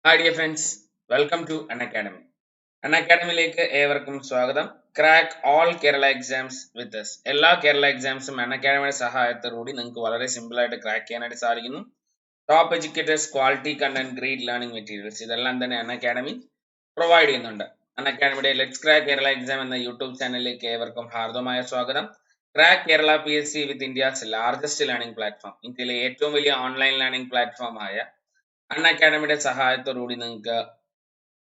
Hi dear friends, welcome to An Academy. An അക്കാഡമിയിലേക്ക് ഏവർക്കും സ്വാഗതം. Crack all Kerala exams വിത്ത് us. എല്ലാ കേരള എക്സാംസും അൺ അക്കാഡമിയുടെ സഹായത്തോടുകൂടി നിങ്ങൾക്ക് വളരെ സിമ്പിൾ ആയിട്ട് ക്രാക്ക് ചെയ്യാനായിട്ട് സാധിക്കുന്നു. Top educators, quality content, great learning materials ഇതെല്ലാം തന്നെ അൺ അക്കാഡമി പ്രൊവൈഡ് ചെയ്യുന്നുണ്ട്. അൺ അക്കാഡമിയുടെ ലെറ്റ്സ് ക്രാക്ക് കേരള എക്സാം എന്ന യൂട്യൂബ് ചാനലിലേക്ക് ഏവർക്കും ഹാർദമായ സ്വാഗതം. ക്രാക്ക് കേരള PSC വിത്ത് ഇന്ത്യസ് ലാർജസ്റ്റ് ലേണിംഗ് പ്ലാറ്റ്ഫോം, ഇന്ത്യയിലെ ഏറ്റവും വലിയ ഓൺലൈൻ ലേണിംഗ് പ്ലാറ്റ്ഫോം ആയ അൺ അക്കാഡമിയുടെ സഹായത്തോടുകൂടി നിങ്ങൾക്ക്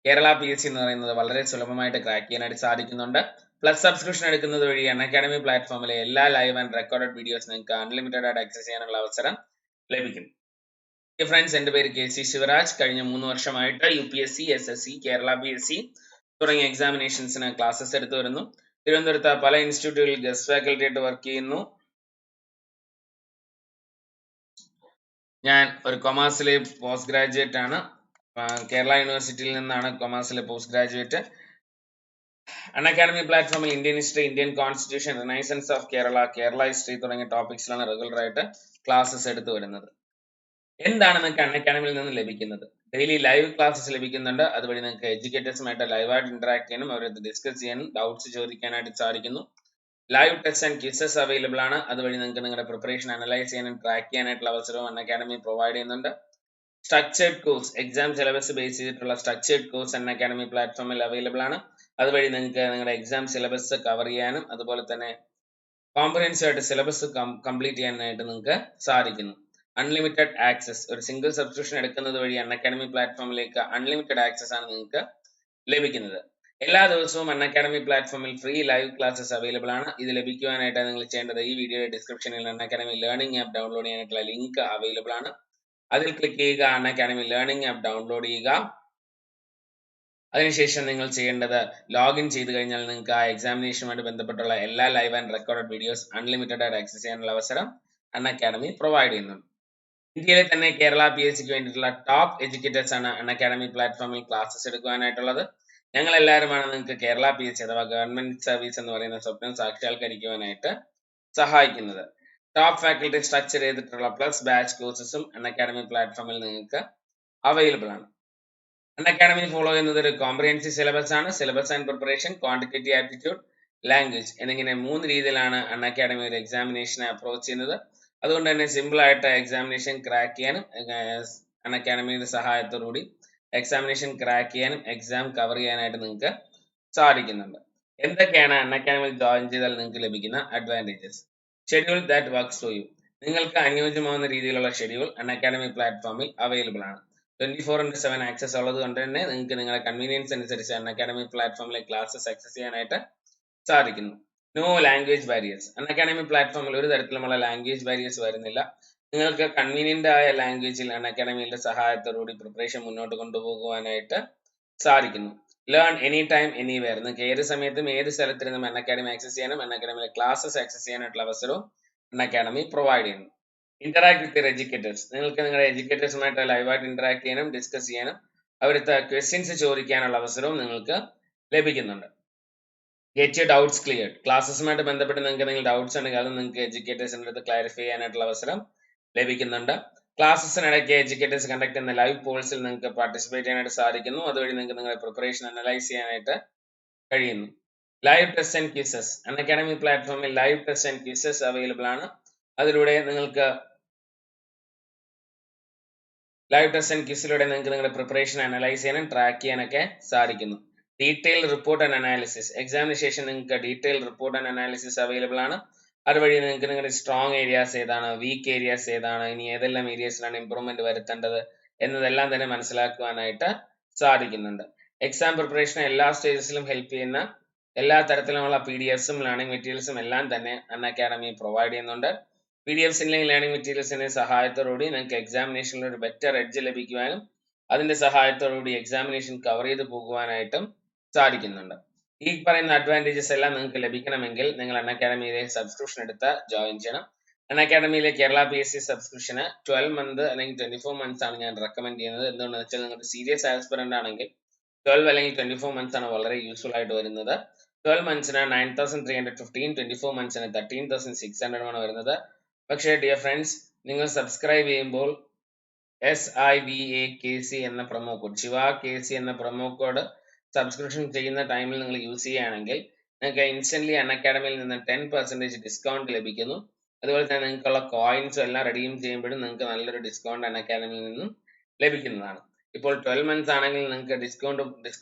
കേരള PSC എന്ന് പറയുന്നത് വളരെ സുലഭമായിട്ട് ക്രാക്ക് ചെയ്യാനായിട്ട് സാധിക്കുന്നുണ്ട്. പ്ലസ് സബ്സ്ക്രിപ്ഷൻ എടുക്കുന്നത് വഴി അൺ അക്കാഡമി പ്ലാറ്റ്ഫോമിലെ എല്ലാ ലൈവ് ആൻഡ് റെക്കോർഡഡ് വീഡിയോസ് നിങ്ങൾക്ക് അൺലിമിറ്റഡ് ആയിട്ട് ആക്സസ് ചെയ്യാനുള്ള അവസരം ലഭിക്കും. ഫ്രണ്ട്സ്, എൻ്റെ പേര് KC ശിവരാജ്. കഴിഞ്ഞ 3 വർഷമായിട്ട് UPSC, SSC, കേരള PSC തുടങ്ങിയ എക്സാമിനേഷൻസിന് ക്ലാസ്സസ് എടുത്തു വരുന്നു. തിരുവനന്തപുരത്ത് പല ഇൻസ്റ്റിറ്റ്യൂട്ടുകളിൽ ഗസ്റ്റ് ഫാക്കൽറ്റി ആയിട്ട് വർക്ക് ചെയ്യുന്നു. ഞാൻ ഒരു കൊമേഴ്സിലെ പോസ്റ്റ് ഗ്രാജുവേറ്റ് ആണ്. കേരള യൂണിവേഴ്സിറ്റിയിൽ നിന്നാണ് കൊമേഴ്സിലെ പോസ്റ്റ് ഗ്രാജുവേറ്റ്. അൺ അക്കാഡമി പ്ലാറ്റ്ഫോമിൽ Indian history, Indian constitution, renaissance of Kerala, Kerala history തുടങ്ങിയ ടോപ്പിക്സിലാണ് റെഗുലർ ആയിട്ട് ക്ലാസ്സസ് എടുത്തു വരുന്നത്. എന്താണ് നിങ്ങൾക്ക് അൺ അക്കാഡമിയിൽ നിന്ന് ലഭിക്കുന്നത്? ഡെയിലി ലൈവ് ക്ലാസ്സസ് ലഭിക്കുന്നുണ്ട്. അതുവഴി നിങ്ങൾക്ക് എഡ്യൂക്കേറ്റേഴ്സുമായിട്ട് ലൈവായിട്ട് ഇന്ററാക്ട് ചെയ്യാനും അവരത് ഡിസ്കസ് ചെയ്യാനും ഡൗട്ട്സ് ചോദിക്കാനായിട്ട് സാധിക്കുന്നു. Live test and quizzes available ആണ്. അതുവഴി നിങ്ങൾക്ക് നിങ്ങളുടെ പ്രിപ്പറേഷൻ അനലൈസ് ചെയ്യാനും ട്രാക്ക് ചെയ്യാനായിട്ടുള്ള അവസരവും അൺ അക്കാഡമി പ്രൊവൈഡ് ചെയ്യുന്നുണ്ട്. Structured course, exam syllabus base ചെയ്തിട്ടുള്ള സ്ട്രക്ചേർഡ് കോഴ്സ് അൺ അക്കാഡമി പ്ലാറ്റ്ഫോമിൽ അവൈലബിൾ ആണ്. അതുവഴി നിങ്ങൾക്ക് നിങ്ങളുടെ എക്സാം സിലബസ് കവർ ചെയ്യാനും അതുപോലെ തന്നെ കോംപ്രഹെൻസീവ് ആയിട്ട് സിലബസ് കംപ്ലീറ്റ് ചെയ്യാനായിട്ട് നിങ്ങൾക്ക് സാധിക്കുന്നു. അൺലിമിറ്റഡ് ആക്സസ്, ഒരു സിംഗിൾ സബ്സ്ക്രിപ്ഷൻ എടുക്കുന്നത് വഴി അൺ അക്കാഡമി പ്ലാറ്റ്ഫോമിലേക്ക് അൺലിമിറ്റഡ് ആക്സസ് ആണ് നിങ്ങൾക്ക് ലഭിക്കുന്നത്. എല്ലാ ദിവസവും അൺ അക്കാഡമി പ്ലാറ്റ്ഫോമിൽ ഫ്രീ ലൈവ് ക്ലാസ്സസ് അവൈലബിൾ ആണ്. ഇത് ലഭിക്കുവാനായിട്ട് നിങ്ങൾ ചെയ്യേണ്ടത് ഈ വീഡിയോയുടെ ഡിസ്ക്രിപ്ഷനിൽ അൺ അക്കാഡമി ലേണിംഗ് ആപ്പ് ഡൗൺലോഡ് ചെയ്യാനായിട്ടുള്ള ലിങ്ക് അവൈലബിൾ ആണ്. അതിൽ ക്ലിക്ക് ചെയ്യുക, അൺ അക്കാഡമി ലേണിംഗ് ആപ്പ് ഡൗൺലോഡ് ചെയ്യുക. അതിനുശേഷം നിങ്ങൾ ചെയ്യേണ്ടത് ലോഗിൻ ചെയ്ത് കഴിഞ്ഞാൽ നിങ്ങൾക്ക് ആ എക്സാമിനേഷനുമായിട്ട് ബന്ധപ്പെട്ടുള്ള എല്ലാ live and recorded videos unlimited ആയിട്ട് ആക്സസ് ചെയ്യാനുള്ള അവസരം അൺ അക്കാഡമി പ്രൊവൈഡ് ചെയ്യുന്നുണ്ട്. ഇന്ത്യയിലെ തന്നെ കേരള PSCക്ക് വേണ്ടിയിട്ടുള്ള ടോപ്പ് എഡ്യൂക്കേറ്റേഴ്സ് ആണ് അൺ അക്കാഡമി പ്ലാറ്റ്ഫോമിൽ ക്ലാസ്സസ് എടുക്കുവാനായിട്ടുള്ളത്. ഞങ്ങൾ എല്ലാവരുമാണ് നിങ്ങൾക്ക് കേരള PSC അഥവാ ഗവൺമെന്റ് സർവീസ് എന്ന് പറയുന്ന സ്വപ്നം സാക്ഷാത്കരിക്കുവാനായിട്ട് സഹായിക്കുന്നത്. ടോപ്പ് ഫാക്കൽറ്റി സ്ട്രക്ചർ ചെയ്തിട്ടുള്ള പ്ലസ് ബാച്ച് കോഴ്സസും അൺ അക്കാഡമി പ്ലാറ്റ്ഫോമിൽ നിങ്ങൾക്ക് അവൈലബിൾ ആണ്. അൺ അക്കാഡമി ഫോളോ ചെയ്യുന്നത് ഒരു കോംപ്രിഹെൻസീവ് സിലബസ് ആണ്. Syllabus and preparation, quantitative aptitude, language എന്നിങ്ങനെ 3 രീതിയിലാണ് അൺ അക്കാഡമി ഒരു എക്സാമിനേഷനെ അപ്രോച്ച് ചെയ്യുന്നത്. അതുകൊണ്ട് തന്നെ സിമ്പിൾ ആയിട്ട് എക്സാമിനേഷൻ ക്രാക്ക് ചെയ്യാനും അൺ അക്കാഡമിയുടെ സഹായത്തോടുകൂടി എക്സാമിനേഷൻ ക്രാക്ക് ചെയ്യാനും എക്സാം കവർ ചെയ്യാനായിട്ട് നിങ്ങൾക്ക് സാധിക്കുന്നുണ്ട്. എന്തൊക്കെയാണ് അൺ അക്കാഡമിയിൽ ജോയിൻ ചെയ്താൽ നിങ്ങൾക്ക് ലഭിക്കുന്ന advantages? Schedule that works for you, നിങ്ങൾക്ക് അനുയോജ്യമാവുന്ന രീതിയിലുള്ള ഷെഡ്യൂൾ അൺ അക്കാഡമി പ്ലാറ്റ്ഫോമിൽ അവൈലബിൾ ആണ്. 24/7 ആക്സസ് ഉള്ളത് കൊണ്ട് തന്നെ നിങ്ങൾക്ക് നിങ്ങളുടെ കൺവീനിയൻസ് അനുസരിച്ച് അൺ അക്കാഡമി പ്ലാറ്റ്ഫോമിലെ ക്ലാസ്സസ് ആക്സസ് ചെയ്യാനായിട്ട് സാധിക്കുന്നു. നോ ലാംഗ്വേജ് ബാരിയേഴ്സ്, അൺ അക്കാഡമി പ്ലാറ്റ്ഫോമിൽ ഒരു തരത്തിലുമുള്ള ലാംഗ്വേജ് ബാരിയേഴ്സ് വരുന്നില്ല. നിങ്ങൾക്ക് കൺവീനിയന്റ് ആയ ലാംഗ്വേജിൽ അൺ അക്കാഡമിയുടെ സഹായത്തോടുകൂടി പ്രിപ്പറേഷൻ മുന്നോട്ട് കൊണ്ടുപോകുവാനായിട്ട് സാധിക്കുന്നു. ലേൺ എനി ടൈം എനിവെയർ, നിങ്ങൾക്ക് ഏത് സമയത്തും ഏത് സ്ഥലത്തിരുന്നും അൺ അക്കാഡമി ആക്സസ് ചെയ്യാനും അൺ അക്കാഡമിയിലെ ക്ലാസ്സസ് ആക്സസ് ചെയ്യാനായിട്ടുള്ള അവസരവും അൺ അക്കാഡമി പ്രൊവൈഡ് ചെയ്യുന്നു. ഇന്ററാക്ട് വിത്ത് യുവർ എഡ്യൂക്കേറ്റേഴ്സ്, നിങ്ങൾക്ക് നിങ്ങളുടെ എഡ്യൂക്കേറ്റേഴ്സുമായിട്ട് ലൈവായിട്ട് ഇന്ററാക്ട് ചെയ്യാനും ഡിസ്കസ് ചെയ്യാനും അവരുടെ ക്വസ്റ്റ്യൻസ് ചോദിക്കാനുള്ള അവസരവും നിങ്ങൾക്ക് ലഭിക്കുന്നുണ്ട്. ഗെറ്റ് യുവർ ഡൗട്ട്സ് ക്ലിയർഡ്, ക്ലാസ്സസുമായിട്ട് ബന്ധപ്പെട്ട് നിങ്ങൾക്ക് എന്തെങ്കിലും ഡൗട്ട്സ് ഉണ്ടെങ്കിൽ അത് നിങ്ങൾക്ക് എഡ്യൂക്കേറ്റേഴ്സിൻ്റെ അടുത്ത് ക്ലാരിഫൈ ചെയ്യാനായിട്ടുള്ള അവസരം ലഭിക്കുന്നുണ്ട്. ക്ലാസ്സസിനിടയ്ക്ക് എഡ്യൂക്കേറ്റേഴ്സ് കണ്ടക്ട് ചെയ്യുന്ന ലൈവ് പോൾസിൽ നിങ്ങൾക്ക് പാർട്ടിസിപ്പേറ്റ് ചെയ്യാനായിട്ട് സാധിക്കുന്നു. അതുവഴി നിങ്ങൾക്ക് നിങ്ങളുടെ പ്രിപ്പറേഷൻ അനലൈസ് ചെയ്യാനായിട്ട് കഴിയുന്നു. Live test and quizzes, Unacademy പ്ലാറ്റ്ഫോമിൽ live test and quizzes available ആണ്. അതിലൂടെ നിങ്ങൾക്ക് ലൈവ് ടെസ്റ്റ് ആൻഡ് ക്വിസിലൂടെ നിങ്ങൾക്ക് നിങ്ങളുടെ പ്രിപ്പറേഷൻ അനലൈസ് ചെയ്യാനും ട്രാക്ക് ചെയ്യാനൊക്കെ സാധിക്കുന്നു. ഡീറ്റെയിൽ റിപ്പോർട്ട് ആൻഡ് അനാലിസിസ്, എക്സാമിന് ശേഷം നിങ്ങൾക്ക് detail report and analysis available ആണ്. അതുവഴി നിങ്ങൾക്ക് നിങ്ങളുടെ സ്ട്രോങ് ഏരിയാസ് ഏതാണ്, വീക്ക് ഏരിയാസ് ഏതാണ്, ഇനി ഏതെല്ലാം ഏരിയസിലാണ് ഇമ്പ്രൂവ്മെന്റ് വരുത്തേണ്ടത് എന്നതെല്ലാം തന്നെ മനസ്സിലാക്കുവാനായിട്ട് സാധിക്കുന്നുണ്ട്. എക്സാം പ്രിപ്പറേഷൻ എല്ലാ സ്റ്റേജസിലും ഹെൽപ്പ് ചെയ്യുന്ന എല്ലാ തരത്തിലുമുള്ള PDFs-ഉം ലേണിംഗ് മെറ്റീരിയൽസും എല്ലാം തന്നെ അൺ അക്കാഡമി പ്രൊവൈഡ് ചെയ്യുന്നുണ്ട്. PDFs ഇല്ലെങ്കിൽ ലേണിംഗ് മെറ്റീരിയൽസിന്റെ സഹായത്തോടുകൂടി നിങ്ങൾക്ക് എക്സാമിനേഷനിൽ ഒരു ബെറ്റർ എഡ്ജ് ലഭിക്കുവാനും അതിന്റെ സഹായത്തോടുകൂടി എക്സാമിനേഷൻ കവർ ചെയ്ത് പോകുവാനായിട്ടും സാധിക്കുന്നുണ്ട്. ഈ പറയുന്ന അഡ്വാൻറ്റേജസ് എല്ലാം നിങ്ങൾക്ക് ലഭിക്കണമെങ്കിൽ നിങ്ങൾ അൺ അക്കാഡമിയിലെ സബ്സ്ക്രിപ്ഷൻ എടുത്ത് ജോയിൻ ചെയ്യണം. അൺ അക്കാഡമിയിലെ കേരള PSC സബ്സ്ക്രിപ്ഷന് 12 മന്ത് അല്ലെങ്കിൽ 24 മന്ത്സ് ആണ് ഞാൻ റെക്കമെൻഡ് ചെയ്യുന്നത്. എന്തുകൊണ്ടെന്ന് വെച്ചാൽ നിങ്ങൾക്ക് സീരിയസ് ആസ്പിറന്റ് ആണെങ്കിൽ 12 അല്ലെങ്കിൽ 24 മന്ത്സ് ആണ് വളരെ യൂസ്ഫുൾ ആയിട്ട് വരുന്നത്. 12 മന്ത്സിന് 9,315, 24 മന്ത്സിന് 13,600 ആണ് വരുന്നത്. പക്ഷേ ഡിയർ ഫ്രണ്ട്സ്, നിങ്ങൾ സബ്സ്ക്രൈബ് ചെയ്യുമ്പോൾ SIVAKC എന്ന പ്രൊമോ കോഡ്, ശിവ KC എന്ന പ്രൊമോ കോഡ് സബ്സ്ക്രിപ്ഷൻ ചെയ്യുന്ന ടൈമിൽ നിങ്ങൾ യൂസ് ചെയ്യുകയാണെങ്കിൽ നിങ്ങൾക്ക് ഇൻസ്റ്റന്റ്ലി അൺഅക്കാഡമിയിൽ നിന്ന് 10% ഡിസ്കൗണ്ട് ലഭിക്കുന്നു. അതുപോലെ തന്നെ നിങ്ങൾക്കുള്ള കോയിൻസും എല്ലാം റെഡീം ചെയ്യുമ്പോഴും നിങ്ങൾക്ക് നല്ലൊരു ഡിസ്കൗണ്ട് അൺഅക്കാഡമിയിൽ നിന്നും ലഭിക്കുന്നതാണ്. ഇപ്പോൾ 12 months ആണെങ്കിൽ നിങ്ങൾക്ക് ഡിസ്കൗണ്ട്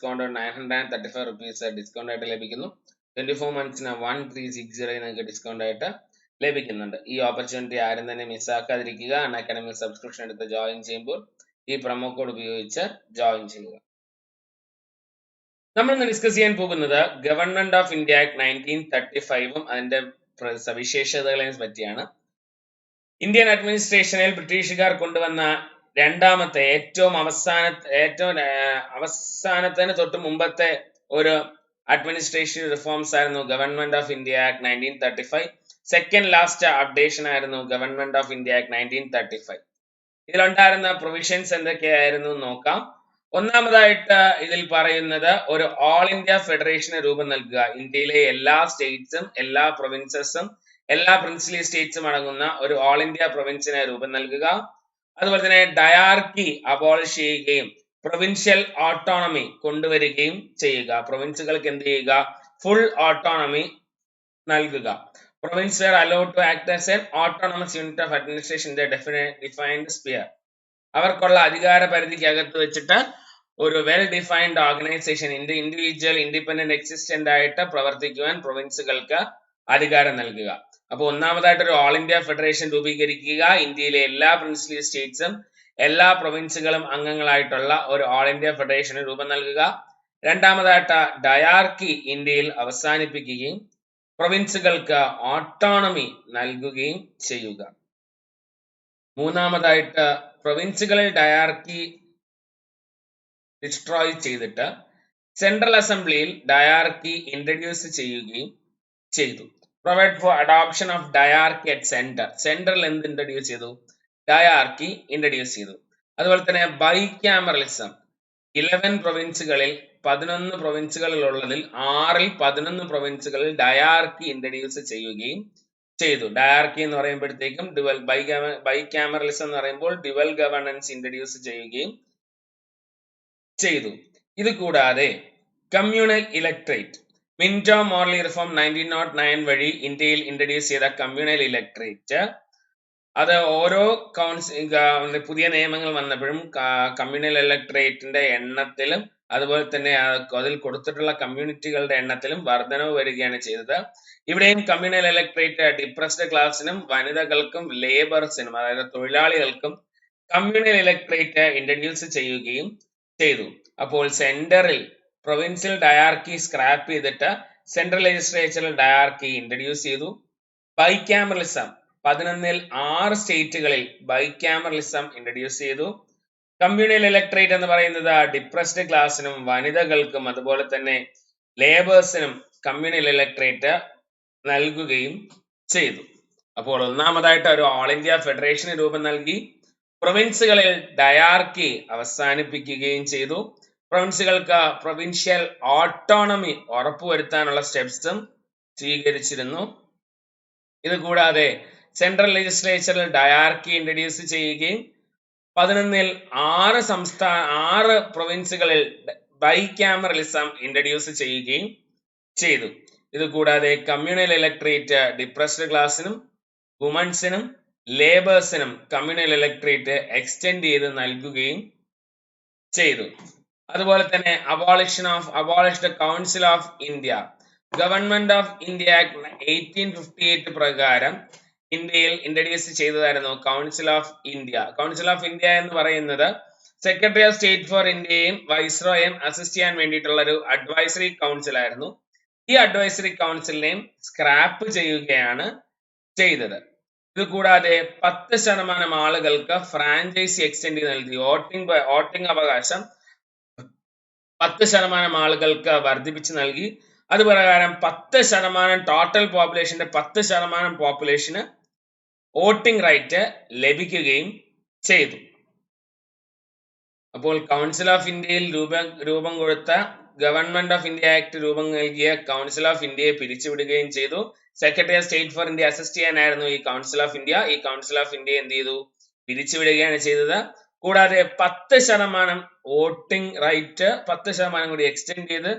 935 റുപ്പീസ് ഡിസ്കൗണ്ട് ആയിട്ട് ലഭിക്കുന്നു. 24 monthsന് 1360 നിങ്ങൾക്ക് ഡിസ്കൗണ്ട് ആയിട്ട് ലഭിക്കുന്നുണ്ട്. ഈ ഓപ്പർച്യൂണിറ്റി ആരും തന്നെ മിസ്സാക്കാതിരിക്കുക. അൺഅക്കാഡമിക് സബ്സ്ക്രിപ്ഷൻ എടുത്ത് ജോയിൻ ചെയ്യുമ്പോൾ ഈ പ്രൊമോ കോഡ് ഉപയോഗിച്ച് ജോയിൻ ചെയ്യുക. നമ്മൾ ഇന്ന് ഡിസ്കസ് ചെയ്യാൻ പോകുന്നത് ഗവൺമെന്റ് ഓഫ് ഇന്ത്യ ആക്ട് 1935 അതിന്റെ സവിശേഷതകളെയും പറ്റിയാണ്. ഇന്ത്യൻ അഡ്മിനിസ്ട്രേഷനിൽ ബ്രിട്ടീഷുകാർ കൊണ്ടുവന്ന രണ്ടാമത്തെ ഏറ്റവും അവസാനത്തിന് തൊട്ട് മുമ്പത്തെ ഒരു അഡ്മിനിസ്ട്രേഷൻ റിഫോംസ് ആയിരുന്നു Government of India Act 1935. Second last updation ആയിരുന്നു ഗവൺമെന്റ് ഓഫ് ഇന്ത്യ ആക്ട് 1935. ഇതിലുണ്ടായിരുന്ന പ്രൊവിഷൻസ് എന്തൊക്കെയായിരുന്നു നോക്കാം. ഒന്നാമതായിട്ട് ഇതിൽ പറയുന്നത് ഒരു ഓൾ ഇന്ത്യ ഫെഡറേഷന് രൂപം നൽകുക. ഇന്ത്യയിലെ എല്ലാ സ്റ്റേറ്റ്സും എല്ലാ പ്രൊവിൻസസും എല്ലാ പ്രിൻസിലി സ്റ്റേറ്റ്സും അടങ്ങുന്ന ഒരു ഓൾ ഇന്ത്യ പ്രൊവിൻസിന് രൂപം നൽകുക. അതുപോലെ തന്നെ ഡയാർക്കി അബോളിഷ് ചെയ്യുകയും പ്രൊവിൻഷ്യൽ ഓട്ടോണമി കൊണ്ടുവരികയും ചെയ്യുക. പ്രൊവിൻസുകൾക്ക് എന്ത് ചെയ്യുക? ഫുൾ ഓട്ടോണമി നൽകുക. Provinces are allowed to act as an autonomous unit of administration in the defined sphere. അവർക്കുള്ള അധികാര പരിധിക്കകത്ത് വെച്ചിട്ട് ഒരു well defined organisation individual independent existent ആയിട്ട് പ്രവർത്തിക്കുവാൻ പ്രൊവിൻസുകൾക്ക് അധികാരം നൽകുക. അപ്പോൾ ഒന്നാമതായിട്ട് ഒരു ഓൾ ഇന്ത്യ ഫെഡറേഷൻ രൂപീകരിക്കുക. ഇന്ത്യയിലെ എല്ലാ പ്രിൻസിലി സ്റ്റേറ്റ്സും എല്ലാ പ്രൊവിൻസുകളും അംഗങ്ങളായിട്ടുള്ള ഒരു ഓൾ ഇന്ത്യ ഫെഡറേഷന് രൂപം നൽകുക. രണ്ടാമതായിട്ട് ഡയാർക്കി ഇന്ത്യയിൽ അവസാനിപ്പിക്കുകയും പ്രൊവിൻസുകൾക്ക് ഓട്ടോണമി നൽകുകയും ചെയ്യുക. മൂന്നാമതായിട്ട് പ്രൊവിൻസുകളിൽ ഡയാർക്കി ഡിസ്ട്രോയ് ചെയ്തിട്ട് സെൻട്രൽ അസംബ്ലിയിൽ ഡയാർക്കി ഇൻട്രൊഡ്യൂസ് ചെയ്യുകയും ചെയ്തു. Provide four adoption of dyarchy at centre. Central എന്ത് ഇൻട്രൊഡ്യൂസ് ചെയ്തു? ഡയാർക്കി ഇൻട്രൊഡ്യൂസ് ചെയ്തു. അതുപോലെ തന്നെ ബൈക്യാമറലിസം 11 പ്രൊവിൻസുകളിൽ 11 പ്രൊവിൻസുകളിൽ ഉള്ളതിൽ 6ൽ 11 പ്രൊവിൻസുകളിൽ ഡയാർക്കി ഇൻട്രൊഡ്യൂസ് ചെയ്യുകയും ചെയ്തു. ഡയാർക്കി എന്ന് പറയുമ്പോഴത്തേക്കും ബൈക്യാമറലിസം എന്ന് പറയുമ്പോൾ ഡ്യുവൽ ഗവർണൻസ് ഇൻട്രൊഡ്യൂസ് ചെയ്യുകയും ചെയ്തു. ഇത് കൂടാതെ communal electorate Minto Morley reform 1909 വഴി ഇന്ത്യയിൽ ഇൻട്രൊഡ്യൂസ് ചെയ്ത കമ്മ്യൂണൽ ഇലക്ട്രേറ്റ് അത് ഓരോ പുതിയ നിയമങ്ങൾ വന്നപ്പോഴും കമ്മ്യൂണൽ ഇലക്ട്രേറ്റിന്റെ എണ്ണത്തിലും അതുപോലെ തന്നെ അതിൽ കൊടുത്തിട്ടുള്ള കമ്മ്യൂണിറ്റികളുടെ എണ്ണത്തിലും വർധനവ് വരികയാണ് ചെയ്തത്. ഇവിടെയും കമ്മ്യൂണൽ ഇലക്ട്രേറ്റ് ഡിപ്രസ്ഡ് ക്ലാസിനും വനിതകൾക്കും ലേബേഴ്സിനും അതായത് തൊഴിലാളികൾക്കും കമ്മ്യൂണൽ ഇലക്ട്രേറ്റ് ഇൻട്രൊഡ്യൂസ് ചെയ്യുകയും ചെയ്തു. അപ്പോൾ സെന്ററിൽ പ്രൊവിൻഷ്യൽ ഡയാർക്കി സ്ക്രാപ്പ് ചെയ്തിട്ട് സെൻട്രൽ ലെജിസ്ലേച്ചറിൽ ഡയാർക്കി ഇൻട്രൊഡ്യൂസ് ചെയ്തു. ബൈക്യാമറലിസം 11ൽ 6 സ്റ്റേറ്റുകളിൽ ബൈക്യാമറലിസം ഇൻട്രൊഡ്യൂസ് ചെയ്തു. കമ്മ്യൂണൽ ഇലക്ട്രേറ്റ് എന്ന് പറയുന്നത് ഡിപ്രസ്ഡ് ക്ലാസിനും വനിതകൾക്കും അതുപോലെ തന്നെ ലേബേഴ്സിനും കമ്മ്യൂണൽ ഇലക്ട്രേറ്റ് നൽകുകയും ചെയ്തു. അപ്പോൾ ഒന്നാമതായിട്ട് ഒരു ഓൾ ഇന്ത്യ ഫെഡറേഷന് രൂപം നൽകി. പ്രൊവിൻസുകളിൽ ഡയാർക്കി അവസാനിപ്പിക്കുകയും ചെയ്തു. പ്രൊവിൻസുകൾക്ക് പ്രൊവിൻഷ്യൽ ഓട്ടോണമി ഉറപ്പുവരുത്താനുള്ള സ്റ്റെപ്സും സ്വീകരിച്ചിരുന്നു. ഇത് കൂടാതെ സെൻട്രൽ ലെജിസ്ലേച്ചറിൽ ഡയാർക്കി ഇൻട്രൊഡ്യൂസ് ചെയ്യുകയും 11ൽ 6 പ്രൊവിൻസുകളിൽ ബൈക്യാമറലിസം ഇൻട്രൊഡ്യൂസ് ചെയ്യുകയും ചെയ്തു. ഇത് കൂടാതെ കമ്മ്യൂണൽ ഇലക്ട്രേറ്റ് ഡിപ്രസ്ഡ് ക്ലാസിനും വുമൻസിനും ലേബേഴ്സിനും കമ്മ്യൂണൽ ഇലക്ട്രേറ്റ് എക്സ്റ്റെൻഡ് ചെയ്ത് നൽകുകയും ചെയ്തു. അതുപോലെ തന്നെ abolished Council of India. Government of India Act 1858 പ്രകാരം ഇന്ത്യയിൽ ഇൻട്രൊഡ്യൂസ് ചെയ്തതായിരുന്നു Council of India. Council of India എന്ന് പറയുന്നത് സെക്രട്ടറി ഓഫ് സ്റ്റേറ്റ് ഫോർ ഇന്ത്യയും വൈസ്രോയും അസിസ്റ്റ് ചെയ്യാൻ വേണ്ടിയിട്ടുള്ള ഒരു അഡ്വൈസറി കൗൺസിൽ ആയിരുന്നു. ഈ അഡ്വൈസറി കൗൺസിലിനെയും സ്ക്രാപ്പ് ചെയ്യുകയാണ് ചെയ്തത്. ഇത് കൂടാതെ 10% ആളുകൾക്ക് ഫ്രാഞ്ചൈസി എക്സ്റ്റെൻഡ് നൽകി. വോട്ടിംഗ് അവകാശം 10% ആളുകൾക്ക് വർദ്ധിപ്പിച്ചു നൽകി. അതുപ്രകാരം 10% ടോട്ടൽ പോപ്പുലേഷന്റെ 10% പോപ്പുലേഷന് വോട്ടിംഗ് റൈറ്റ് ലഭിക്കുകയും ചെയ്തു. അപ്പോൾ കൗൺസിൽ ഓഫ് ഇന്ത്യയിൽ രൂപം കൊടുത്ത ഗവൺമെന്റ് ഓഫ് ഇന്ത്യ ആക്ട് രൂപം നൽകിയ കൗൺസിൽ ഓഫ് ഇന്ത്യയെ പിരിച്ചുവിടുകയും ചെയ്തു. Secretary of State for India assist ചെയ്യാനായിരുന്നു ഈ കൗൺസിൽ ഓഫ് ഇന്ത്യ. ഈ കൗൺസിൽ ഓഫ് ഇന്ത്യ എന്ത് ചെയ്തു? പിരിച്ചുവിടുകയാണ് ചെയ്തത്. കൂടാതെ 10% വോട്ടിംഗ് റൈറ്റ് 10% കൂടി എക്സ്റ്റെൻഡ് ചെയ്ത്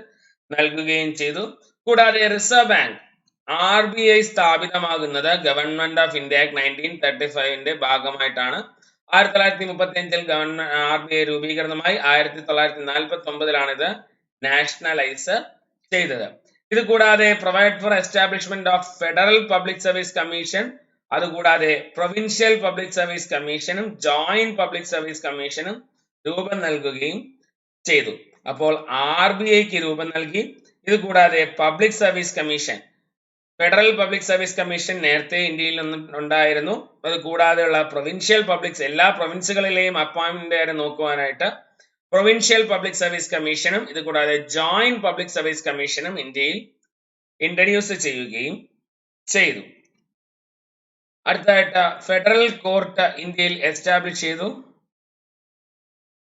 നൽകുകയും ചെയ്തു. കൂടാതെ റിസർവ് ബാങ്ക് RBI സ്ഥാപിതമാകുന്നത് ഗവൺമെന്റ് ഓഫ് ഇന്ത്യ ആക്ട് 1935 ഭാഗമായിട്ടാണ്. 1935 ഗവൺമെന്റ് RBI രൂപീകൃതമായി. 1949 ഇത് നാഷണലൈസ് ചെയ്തത്. ഇത് കൂടാതെ provide four establishment of federal public service commission, അതുകൂടാതെ പ്രൊവിൻഷ്യൽ പബ്ലിക് സർവീസ് കമ്മീഷനും ജോയിന്റ് പബ്ലിക് സർവീസ് കമ്മീഷനും രൂപം നൽകുകയും ചെയ്തു. അപ്പോൾ RBIക്ക് രൂപം നൽകി. ഇത് കൂടാതെ public service commission, federal public service commission നേരത്തെ ഇന്ത്യയിൽ ഉണ്ടായിരുന്നു. അത് കൂടാതെയുള്ള പ്രൊവിൻഷ്യൽ പബ്ലിക്, എല്ലാ പ്രൊവിൻസുകളിലെയും അപ്പോയിന്റ്മെന്റ് നോക്കുവാനായിട്ട് പ്രൊവിൻഷ്യൽ പബ്ലിക് സർവീസ് കമ്മീഷനും ഇത് കൂടാതെ ജോയിന്റ് പബ്ലിക് സർവീസ് കമ്മീഷനും ഇന്ത്യയിൽ ഇൻട്രൊഡ്യൂസ് ചെയ്യുകയും ചെയ്തു. അടുത്തതായിട്ട് ഫെഡറൽ കോർട്ട് ഇന്ത്യയിൽ എസ്റ്റാബ്ലിഷ് ചെയ്തു.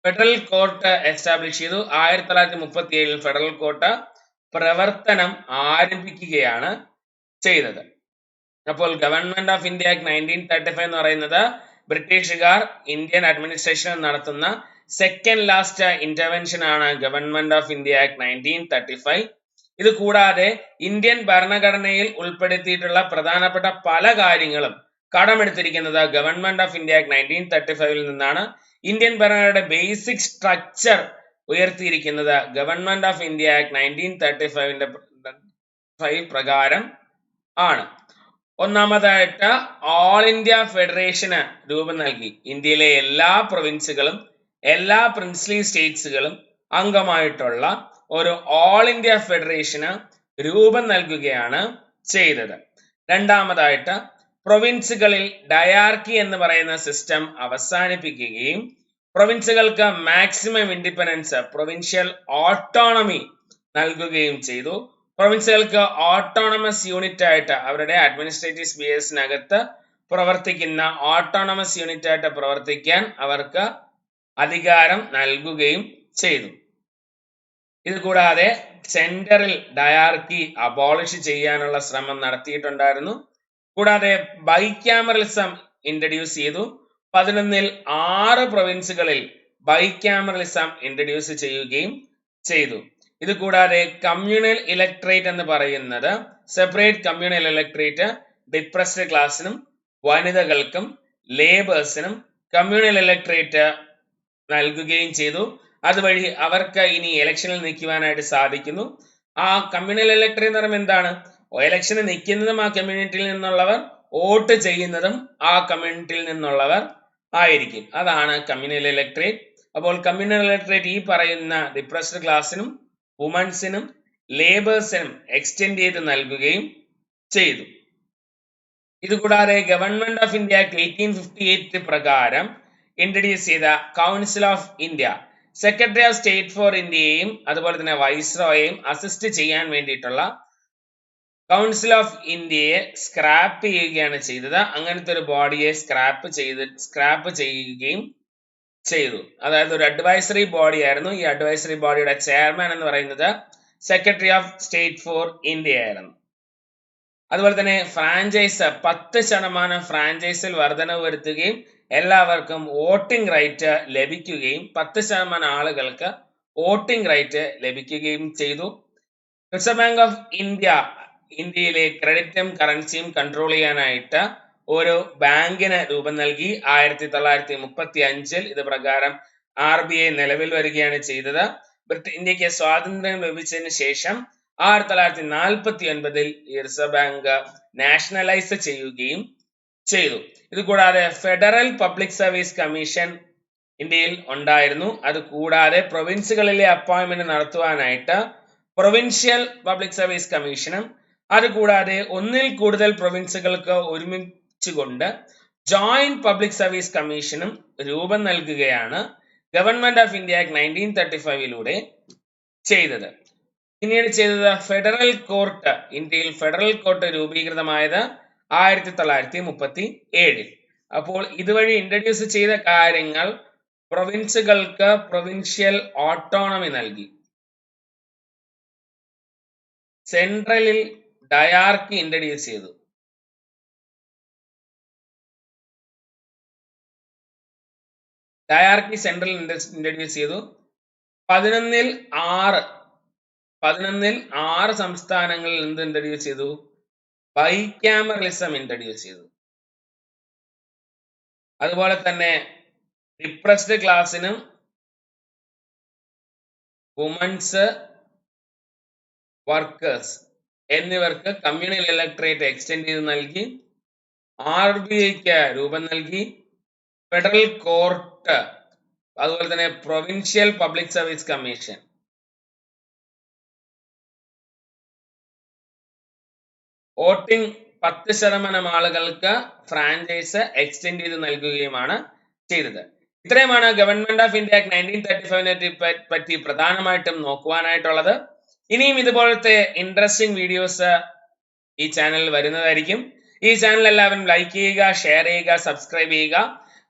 ഫെഡറൽ കോർട്ട് എസ്റ്റാബ്ലിഷ് ചെയ്തു. 1937 ഫെഡറൽ കോർട്ട് പ്രവർത്തനം ആരംഭിക്കുകയാണ് ചെയ്തത്. അപ്പോൾ ഗവൺമെന്റ് ഓഫ് ഇന്ത്യ ആക്ട് 1935 എന്ന് പറയുന്നത് ബ്രിട്ടീഷുകാർ ഇന്ത്യൻ അഡ്മിനിസ്ട്രേഷൻ നടത്തുന്ന സെക്കൻഡ് ലാസ്റ്റ് ഇന്റർവെൻഷൻ ആണ് ഗവൺമെന്റ് ഓഫ് ഇന്ത്യ ആക്ട് 1935. ഇത് കൂടാതെ ഇന്ത്യൻ ഭരണഘടനയിൽ ഉൾപ്പെടുത്തിയിട്ടുള്ള പ്രധാനപ്പെട്ട പല കാര്യങ്ങളും കടമെടുത്തിരിക്കുന്നത് ഗവൺമെന്റ് ഓഫ് ഇന്ത്യ ആക്ട് 1935 നിന്നാണ്. ഇന്ത്യൻ ഭരണഘടനയുടെ ബേസിക് സ്ട്രക്ചർ ഉയർത്തിയിരിക്കുന്നത് ഗവൺമെന്റ് ഓഫ് ഇന്ത്യ ആക്ട് 1935 പ്രകാരം ആണ്. ഒന്നാമതായിട്ട് ഓൾ ഇന്ത്യ ഫെഡറേഷന് രൂപം നൽകി. ഇന്ത്യയിലെ എല്ലാ പ്രൊവിൻസുകളും എല്ലാ പ്രിൻസ്ലി സ്റ്റേറ്റ്സുകളും അംഗമായിട്ടുള്ള ഒരു ഓൾ ഇന്ത്യ ഫെഡറേഷന് രൂപം നൽകുകയാണ് ചെയ്തത്. രണ്ടാമതായിട്ട് പ്രൊവിൻസുകളിൽ ഡയാർക്കി എന്ന് പറയുന്ന സിസ്റ്റം അവസാനിപ്പിക്കുകയും പ്രൊവിൻസുകൾക്ക് മാക്സിമം ഇൻഡിപെൻഡൻസ്, പ്രൊവിൻഷ്യൽ ഓട്ടോണമി നൽകുകയും ചെയ്തു. പ്രൊവിൻസുകൾക്ക് ഓട്ടോണമസ് യൂണിറ്റ് ആയിട്ട് അവരുടെ അഡ്മിനിസ്ട്രേറ്റീവ് സ്പിയേഴ്സിനകത്ത് പ്രവർത്തിക്കുന്ന ഓട്ടോണമസ് യൂണിറ്റ് ആയിട്ട് പ്രവർത്തിക്കാൻ അവർക്ക് അധികാരം നൽകുകയും ചെയ്തു. ഇത് കൂടാതെ സെന്ററിൽ ഡയാർക്കി അബോളിഷ് ചെയ്യാനുള്ള ശ്രമം നടത്തിയിട്ടുണ്ടായിരുന്നു. കൂടാതെ ബൈക്യാമറലിസം ഇൻട്രൊഡ്യൂസ് ചെയ്തു. 11-ൽ 6 പ്രൊവിൻസുകളിൽ ബൈക്യാമറലിസം ഇൻട്രൊഡ്യൂസ് ചെയ്യുകയും ചെയ്തു. ഇത് കൂടാതെ കമ്മ്യൂണൽ ഇലക്ട്രേറ്റ് എന്ന് പറയുന്നത് സെപ്പറേറ്റ് കമ്മ്യൂണൽ ഇലക്ട്രേറ്റ് ഡിപ്രസ്ഡ് ക്ലാസിനും വനിതകൾക്കും ലേബേഴ്സിനും കമ്മ്യൂണൽ ഇലക്ട്രേറ്റ് നൽകുകയും ചെയ്തു. അതുവഴി അവർക്ക് ഇനി ഇലക്ഷനിൽ നിൽക്കുവാനായിട്ട് സാധിക്കുന്നു. ആ കമ്മ്യൂണൽ ഇലക്ട്രേറ്റ് എന്ന് പറയുമ്പോൾ എന്താണ്? ഇലക്ഷന് നിൽക്കുന്നതും ആ കമ്മ്യൂണിറ്റിയിൽ നിന്നുള്ളവർ, വോട്ട് ചെയ്യുന്നതും ആ കമ്മ്യൂണിറ്റിയിൽ നിന്നുള്ളവർ ആയിരിക്കും. അതാണ് കമ്മ്യൂണൽ ഇലക്ട്രേറ്റ്. അപ്പോൾ കമ്മ്യൂണൽ ഇലക്ട്രേറ്റ് ഈ പറയുന്ന ഡിപ്രസ്ഡ് ക്ലാസിനും വുമൻസിനും ലേബേഴ്സിനും എക്സ്റ്റെൻഡ് ചെയ്ത് നൽകുകയും ചെയ്തു. ഇതുകൂടാതെ ഗവൺമെന്റ് ഓഫ് ഇന്ത്യ 1858 പ്രകാരം ഇൻട്രൊഡ്യൂസ് ചെയ്ത Council of India Secretary of State for ഇന്ത്യയെയും അതുപോലെ തന്നെ വൈസ്രോയെയും അസിസ്റ്റ് ചെയ്യാൻ വേണ്ടിയിട്ടുള്ള കൗൺസിൽ ഓഫ് ഇന്ത്യയെ സ്ക്രാപ്പ് ചെയ്യുകയാണ് ചെയ്തത്. അങ്ങനത്തെ ഒരു ബോഡിയെ സ്ക്രാപ്പ് ചെയ്യുകയും ചെയ്തു. അതായത് ഒരു അഡ്വൈസറി ബോഡി ആയിരുന്നു. ഈ അഡ്വൈസറി ബോഡിയുടെ ചെയർമാൻ എന്ന് പറയുന്നത് secretary of State for India ആയിരുന്നു. അതുപോലെ തന്നെ ഫ്രാഞ്ചൈസ് 10% ഫ്രാഞ്ചൈസിൽ വർധനവ് വരുത്തുകയും എല്ലാവർക്കും വോട്ടിംഗ് റൈറ്റ് ലഭിക്കുകയും 10% ആളുകൾക്ക് വോട്ടിംഗ് റൈറ്റ് ലഭിക്കുകയും ചെയ്തു. റിസർവ് ബാങ്ക് ഓഫ് ഇന്ത്യയിലെ ക്രെഡിറ്റും കറൻസിയും കൺട്രോൾ ചെയ്യാനായിട്ട് ഒരു ബാങ്കിന് രൂപം നൽകി. 1935 ഇത് പ്രകാരം RBI നിലവിൽ വരികയാണ് ചെയ്തത്. ഇന്ത്യക്ക് സ്വാതന്ത്ര്യം ലഭിച്ചതിന് ശേഷം 1949 ഈ റിസർവ് ബാങ്ക് നാഷണലൈസ് ചെയ്യുകയും ചെയ്തു. ഇത് കൂടാതെ ഫെഡറൽ പബ്ലിക് സർവീസ് കമ്മീഷൻ ഇന്ത്യയിൽ ഉണ്ടായിരുന്നു. അത് കൂടാതെ പ്രൊവിൻസുകളിലെ അപ്പോയിന്റ്മെന്റ് നടത്തുവാനായിട്ട് പ്രൊവിൻഷ്യൽ പബ്ലിക് സർവീസ് കമ്മീഷനും അതുകൂടാതെ ഒന്നിൽ കൂടുതൽ പ്രൊവിൻസുകൾക്ക് ഒരുമിച്ചുകൊണ്ട് ജോയിന്റ് പബ്ലിക് സർവീസ് കമ്മീഷനും രൂപം നൽകുകയാണ് ഗവൺമെന്റ് ഓഫ് ഇന്ത്യ ആക്ട് 1935 ചെയ്തത്. പിന്നീട് ചെയ്തത് ഫെഡറൽ കോർട്ട്. ഇന്ത്യയിൽ ഫെഡറൽ കോർട്ട് രൂപീകൃതമായത് 1937. അപ്പോൾ ഇതുവഴി ഇൻട്രൊഡ്യൂസ് ചെയ്ത കാര്യങ്ങൾ പ്രൊവിൻസുകൾക്ക് പ്രൊവിൻഷ്യൽ ഓട്ടോണമി നൽകി. സെൻട്രലിൽ ഡയാർക്കി ഇൻട്രൊഡ്യൂസ് ചെയ്തു. ഡയാർക്കി സെൻട്രൽ ഇൻട്രൊഡ്യൂസ് ചെയ്തു. 11-ൽ 6 സംസ്ഥാനങ്ങളിൽ എന്ത് ഇൻട്രൊഡ്യൂസ് ചെയ്തു? ബൈക്യാമറലിസം ഇൻട്രൊഡ്യൂസ് ചെയ്തു. അതുപോലെ തന്നെ ഡിപ്രസ്ഡ് ക്ലാസ്സിനും വുമൻസ്, വർക്കേഴ്സ് എന്നിവർക്ക് കമ്മ്യൂണൽ ഇലക്ടറേറ്റ് എക്സ്റ്റെൻഡ് ചെയ്ത് നൽകി. RBIക്ക് രൂപം നൽകി. ഫെഡറൽ കോർട്ട്, അതുപോലെ തന്നെ provincial public service commission. Voting 10% ആളുകൾക്ക് ഫ്രാഞ്ചൈസ് എക്സ്റ്റെൻഡ് ചെയ്ത് നൽകുകയുമാണ് ചെയ്തത്. ഇത്രയുമാണ് ഗവൺമെന്റ് ഓഫ് ഇന്ത്യ ആക്ട് 1935 പറ്റി പ്രധാനമായിട്ടും നോക്കുവാനായിട്ടുള്ളത്. ഇനിയും ഇതുപോലത്തെ ഇൻട്രസ്റ്റിംഗ് വീഡിയോസ് ഈ ചാനലിൽ വരുന്നതായിരിക്കും. ഈ ചാനൽ എല്ലാവരും ലൈക്ക് ചെയ്യുക, ഷെയർ ചെയ്യുക, സബ്സ്ക്രൈബ് ചെയ്യുക.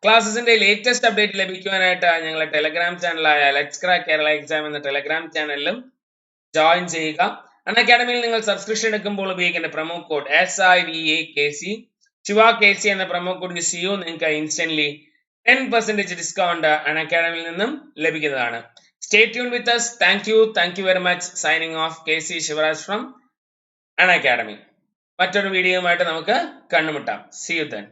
ക്ലാസ്സസിന്റെ ലേറ്റസ്റ്റ് അപ്ഡേറ്റ് ലഭിക്കുവാനായിട്ട് ഞങ്ങളുടെ ടെലഗ്രാം ചാനലായ ലെറ്റ്സ് ക്രാക്ക് കേരള എക്സാം എന്ന ടെലഗ്രാം ചാനലിലും ജോയിൻ ചെയ്യുക. അക്കാഡമിയിൽ നിങ്ങൾ സബ്സ്ക്രിപ്ഷൻ എടുക്കുമ്പോൾ ഉപയോഗിക്കേണ്ട പ്രൊമോ കോഡ് SIVAKC ശിവകേസി എന്ന പ്രൊമോ കോഡ് യൂസ് ചെയ്യൂ. നിങ്ങൾക്ക് ഇൻസ്റ്റന്റ്ലി 10% ഡിസ്കൗണ്ട് അക്കാഡമിയിൽ നിന്നും ലഭിക്കുന്നതാണ്. Stay tune with us. Thank you very much. Signing off KC Shivaraj from academy. മറ്റൊരു വീഡിയോയുമായിട്ട് നമുക്ക് കണ്ടുമുട്ടാം. See you then.